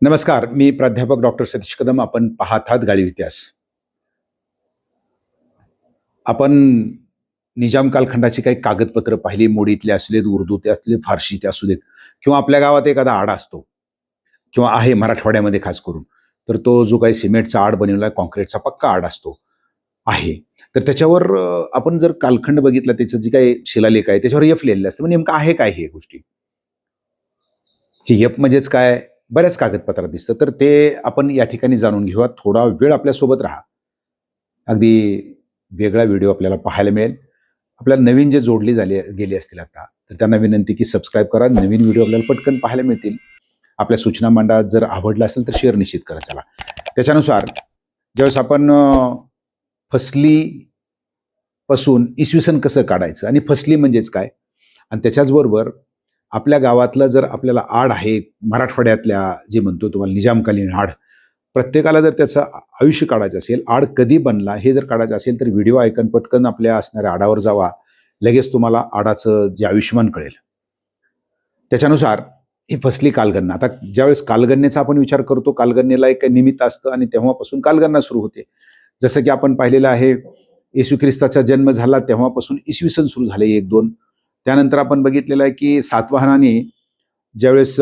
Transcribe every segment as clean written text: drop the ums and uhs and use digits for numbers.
नमस्कार, मी प्राध्यापक डॉक्टर सतीश कदम. आपण पाहत आहात गाळीव इतिहास. आपण निजाम कालखंडाची काही कागदपत्र पाहिली, मोडीतले असू देत, उर्दूतले असू देत, फारशीचे असू देत, किंवा आपल्या गावात एखादा आडा असतो किंवा आहे मराठवाड्यामध्ये खास करून. तर तो जो काही सिमेंटचा आड बनवला, कॉन्क्रीटचा पक्का आड असतो आहे. तर त्याच्यावर आपण जर कालखंड बघितला, त्याचं जे काही शिलालेख आहे त्याच्यावर एफ लिहिलेलं असतं. मग नेमकं आहे काय हे गोष्टी? हे एफ म्हणजेच काय? बऱ्याच कागदपत्रात दिसतं. तर ते आपण या ठिकाणी जाणून घेऊया. थोडा वेळ आपल्यासोबत राहा. अगदी वेगळा व्हिडिओ आपल्याला पाहायला मिळेल. आपल्याला नवीन जे जोडले गेले असतील आता, तर त्यांना विनंती की सबस्क्राईब करा. नवीन व्हिडिओ आपल्याला पटकन पाहायला मिळतील. आपल्या सूचना मांडा. जर आवडला असेल तर शेअर निश्चित करा. चला, त्याच्यानुसार ज्यावेळेस आपण फसली पासून इसवी सन कसं काढायचं आणि फसली म्हणजेच काय, आणि त्याच्याचबरोबर आपल्या गावातलं जर आपल्याला आड आहे, मराठवाड्यातल्या जे म्हणतो तुम्हाला निजामकालीन आड, प्रत्येकाला जर त्याचं आयुष्य काढायचं असेल, आड कधी बनला हे जर काढायचं असेल, तर व्हिडिओ ऐकून पटकन आपल्या असणाऱ्या आडावर जावा. लगेच तुम्हाला आडाचं जे आयुष्यमान कळेल. त्याच्यानुसार ही फसली कालगणना. आता ज्यावेळेस कालगणनेचा आपण विचार करतो, कालगणनेला एक निमित्त असतं आणि तेव्हापासून कालगणना सुरू होते. जसं की आपण पाहिलेलं आहे, येशू ख्रिस्ताचा जन्म झाला तेव्हापासून इसवी सन सुरू झाले 1-2. त्यानंतर आपण बघितलेलं आहे की सातवाहनाने ज्यावेळेस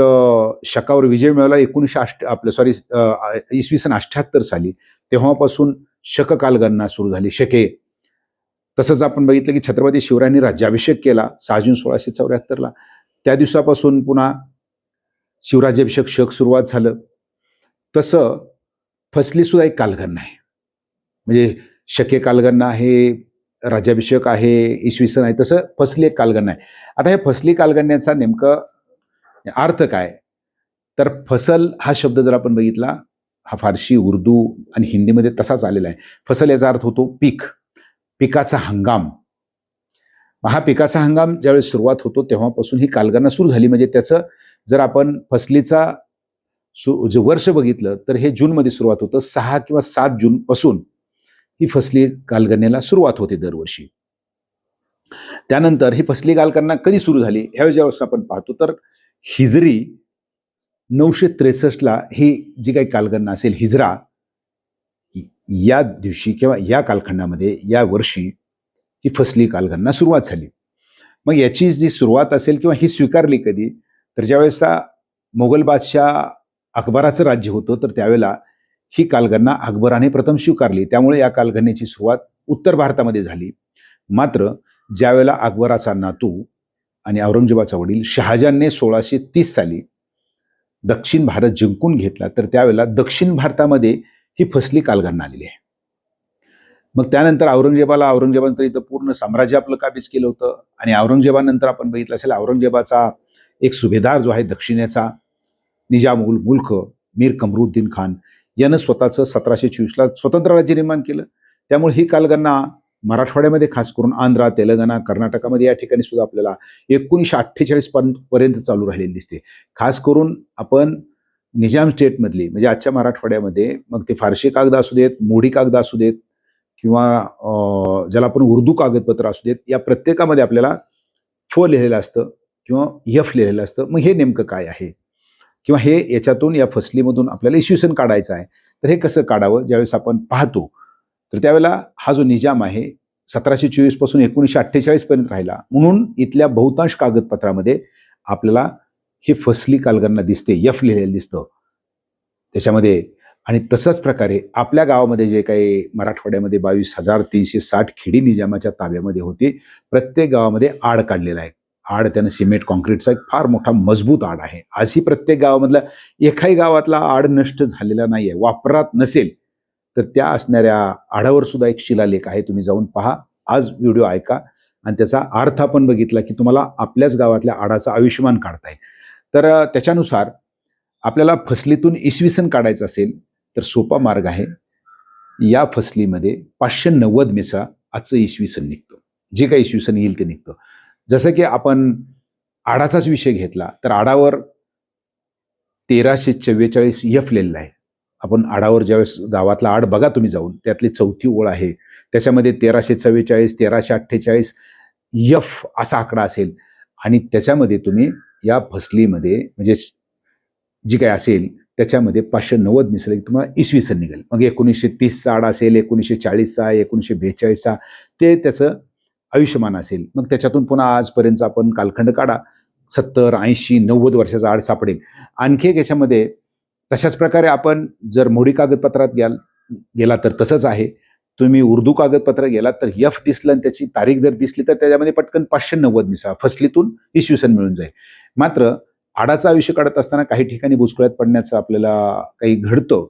शकावर विजय मिळवला 1908 इसवी सन 78 साली, तेव्हापासून शक कालगणना सुरू झाली, शके. तसंच आपण बघितलं की छत्रपती शिवरायांनी राज्याभिषेक केला 6 जून 1674ला. त्या दिवसापासून पुन्हा शिवराज्याभिषेक शक सुरुवात झालं. तसं फसली सुद्धा एक कालगणना आहे. म्हणजे शके कालगणना आहे, राज्याभिषेक आहे, इसवी सन आहे, तसं फसली एक कालगणना आहे. आता हे फसली कालगणनेचा नेमकं अर्थ काय? तर फसल हा शब्द जर आपण बघितला, हा फारशी, उर्दू आणि हिंदीमध्ये तसाच आलेला आहे. फसल याचा अर्थ होतो पीक, पिकाचा हंगाम. हा पिकाचा हंगाम ज्यावेळेस सुरुवात होतो तेव्हापासून ही कालगणना सुरू झाली. म्हणजे त्याचं जर आपण फसलीचा जे वर्ष बघितलं तर हे जूनमध्ये सुरुवात होतं. 6 किंवा 7 जून पासून ही फसली कालगणनेला सुरुवात होते दरवर्षी. त्यानंतर ही फसली कालगणना कधी सुरू झाली ह्यावेळी ज्यावेळेस आपण पाहतो, तर हिजरी 963ला ही जी काही कालगणना असेल, हिजरा, या दिवशी किंवा या कालखंडामध्ये या वर्षी ही फसली कालगणना सुरुवात झाली. मग याची जी सुरुवात असेल किंवा ही स्वीकारली कधी, तर ज्यावेळेस मोगल बादशाह अकबराचं राज्य होतं, तर त्यावेळेला ही कालगणना अकबराने प्रथम स्वीकारली. त्यामुळे या कालगणनेची सुरुवात उत्तर भारतामध्ये झाली. मात्र ज्यावेळेला अकबराचा नातू आणि औरंगजेबाचा वडील शहाजहानने 1630 साली दक्षिण भारत जिंकून घेतला, तर त्यावेळेला दक्षिण भारतामध्ये ही फसली कालगणना आलेली आहे. मग त्यानंतर औरंगजेबानंतर इथं पूर्ण साम्राज्य आपलं काबीज केलं होतं. आणि औरंगजेबानंतर आपण बघितलं असेल, औरंगजेबाचा एक सुभेदार जो आहे दक्षिणेचा, निजाम उल मुल्क मीर कमरुद्दीन खान, यानं स्वतःचं 1724ला स्वतंत्र राज्य निर्माण केलं. त्यामुळे ही कालगणना मराठवाड्यामध्ये खास करून आंध्रा, तेलंगणा, कर्नाटकामध्ये या ठिकाणी सुद्धा आपल्याला 1948 पर्यंत चालू राहिलेली दिसते. खास करून आपण निजाम स्टेटमधली म्हणजे आजच्या मराठवाड्यामध्ये, मग ते फारशी कागद असू देत, मोडी कागद असू देत, किंवा ज्याला आपण उर्दू कागदपत्र असू देत, या प्रत्येकामध्ये आपल्याला फ लिहिलेलं असतं किंवा यफ लिहिलेलं असतं. मग हे नेमकं काय आहे, किंवा हे याच्यातून, या फसलीमधून आपल्याला इसवी सन काढायचं आहे. तर हे कसं काढावं ज्यावेळेस आपण पाहतो, तर त्यावेळेला हा जो निजाम आहे 1724 पासून 1948 पर्यंत राहिला. म्हणून इथल्या बहुतांश कागदपत्रामध्ये आपल्याला ही फसली कालगणना दिसते, यफ लिहिलेलं दिसतं त्याच्यामध्ये. आणि तसंच प्रकारे आपल्या गावामध्ये जे काही मराठवाड्यामध्ये 22,360 खेडी निजामाच्या ताब्यामध्ये होती, प्रत्येक गावामध्ये आड काढलेला आहे. आड त्यानं सिमेंट कॉन्क्रीटचा एक फार मोठा मजबूत आड आहे. आजही प्रत्येक गावामधला एकाही गावातला आड नष्ट झालेला नाहीये, वापरात नसेल तर त्या असणाऱ्या आडावर सुद्धा एक शिलालेख आहे. तुम्ही जाऊन पहा, आज व्हिडिओ ऐका आणि त्याचा अर्थ आपण बघितला की तुम्हाला आपल्याच गावातल्या आडाचं आयुष्यमान काढता येईल. तर त्याच्यानुसार आपल्याला फसलीतून इसवी सन काढायचं असेल तर सोपा मार्ग आहे. या फसलीमध्ये 590 मिसळा, आजचं इसवी सन निघतं. जे काही इसवी सन येईल ते निघतं. जसं की आपण आडाचाच विषय घेतला तर आडावर 1344 यफ लिहिलेला आहे. आपण आडावर ज्यावेळेस गावातला आड बघा तुम्ही जाऊन, त्यातली 4थी ओळ आहे, त्याच्यामध्ये 1344, 1348 यफ असा आकडा असेल. आणि त्याच्यामध्ये तुम्ही या फसलीमध्ये म्हणजे जी काय असेल त्याच्यामध्ये 590 मिसळले की तुम्हाला इसवी सन निघेल. मग 1930चा आडा असेल, 1940चा, 1942चा, ते त्याचं आयुष्यमान असेल. मग त्याच्यातून पुन्हा आजपर्यंत आपण कालखंड काढा, 70, 80, 90 वर्षाचा आड सापडेल. आणखी एक याच्यामध्ये तशाच प्रकारे आपण जर मोडी कागदपत्रात गेला तर तसंच आहे. तुम्ही उर्दू कागदपत्र गेलात तर यफ दिसलं आणि त्याची तारीख जर दिसली तर त्याच्यामध्ये पटकन 590 मिसळा. फसलीतून इसवी सन मिळून जाईल. मात्र आडाचं आयुष्य काढत असताना काही ठिकाणी बुचकुळ्यात पडण्याचं आपल्याला काही घडतं.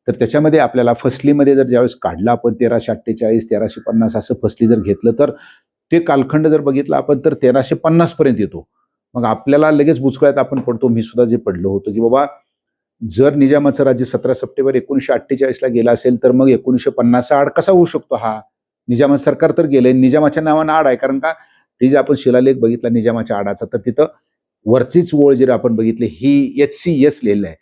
तर त्याच्यामध्ये आपल्याला फसलीमध्ये जर ज्यावेळेस काढलं आपण 1348, 1350 असं फसली जर घेतलं तर ते कालखंड जर बघितलं आपण तर 1350 पर्यंत येतो. मग आपल्याला लगेच बुचकुळ्यात आपण पडतो. मी सुद्धा जे पडलो होतो की बाबा जर निजामाचं राज्य 17 सप्टेंबर 1948ला गेलं असेल तर मग 1950चा आड कसा होऊ शकतो हा? निजामाचं सरकार तर गेलंय, निजामाच्या नावानं आड आहे. कारण का ते जे आपण शिलालेख बघितला निजामाच्या आडाचा तर तिथं वरचीच ओळ जर आपण बघितली ही HCS लिहिलेलं आहे.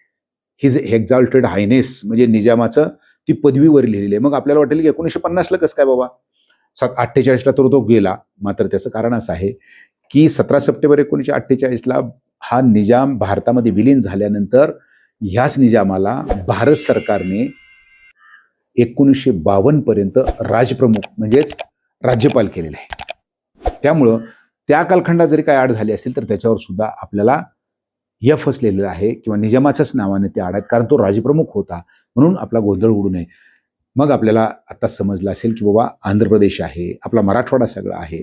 हिज एक्झाल्टेड हायनेस म्हणजे निजामाचं ती पदवीवर लिहिलेली आहे. मग आपल्याला वाटेल की 1950ला कसं काय बाबा? 48ला तर तो गेला. मात्र त्याचं कारण असं आहे की 17 सप्टेंबर 1948ला हा निजाम भारतामध्ये विलीन झाल्यानंतर ह्याच निजामाला भारत सरकारने 1952 पर्यंत राजप्रमुख म्हणजेच राज्यपाल केलेले आहे. त्यामुळं त्या कालखंडात जरी काही आड झाली असेल तर त्याच्यावर सुद्धा आपल्याला यफ असलेलं आहे किंवा निजामाच्याच नावाने ते आड आहेत. कारण तो राजप्रमुख होता म्हणून आपला गोंधळ उडू नये. मग आपल्याला आता समजलं असेल की बाबा आंध्र प्रदेश आहे, आपला मराठवाडा सगळा आहे,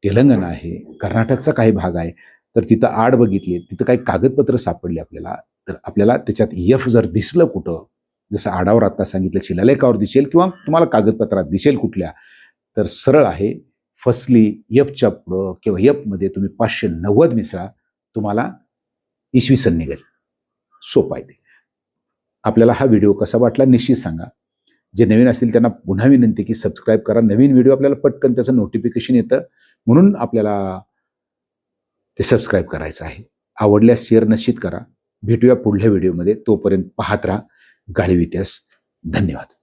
तेलंगणा आहे, कर्नाटकचा काही भाग आहे. तर तिथं आड बघितली, तिथं काही कागदपत्र सापडली आपल्याला, तर आपल्याला त्याच्यात यफ जर दिसलं कुठं, जसं आडावर आता सांगितलं शिलालेखावर दिसेल किंवा तुम्हाला कागदपत्रात दिसेल कुठल्या, तर सरळ आहे फसली यफच्या पुढं किंवा यफमध्ये तुम्ही 590 मिसळा, तुम्हाला इसवी सन निघेल. सोपं आहे ते. आपल्याला हा व्हिडिओ कसा वाटला निश्चित सांगा. जे नवीन असतील त्यांना पुन्हा विनंती की सबस्क्राईब करा. नवीन व्हिडिओ आपल्याला पटकन त्याचं नोटिफिकेशन येतं म्हणून आपल्याला ते सबस्क्राईब करायचं आहे. आवडल्यास शेअर निश्चित करा. भेटूया पुढल्या व्हिडिओमध्ये. तोपर्यंत पाहत राहा गाळीव इतिहास. धन्यवाद.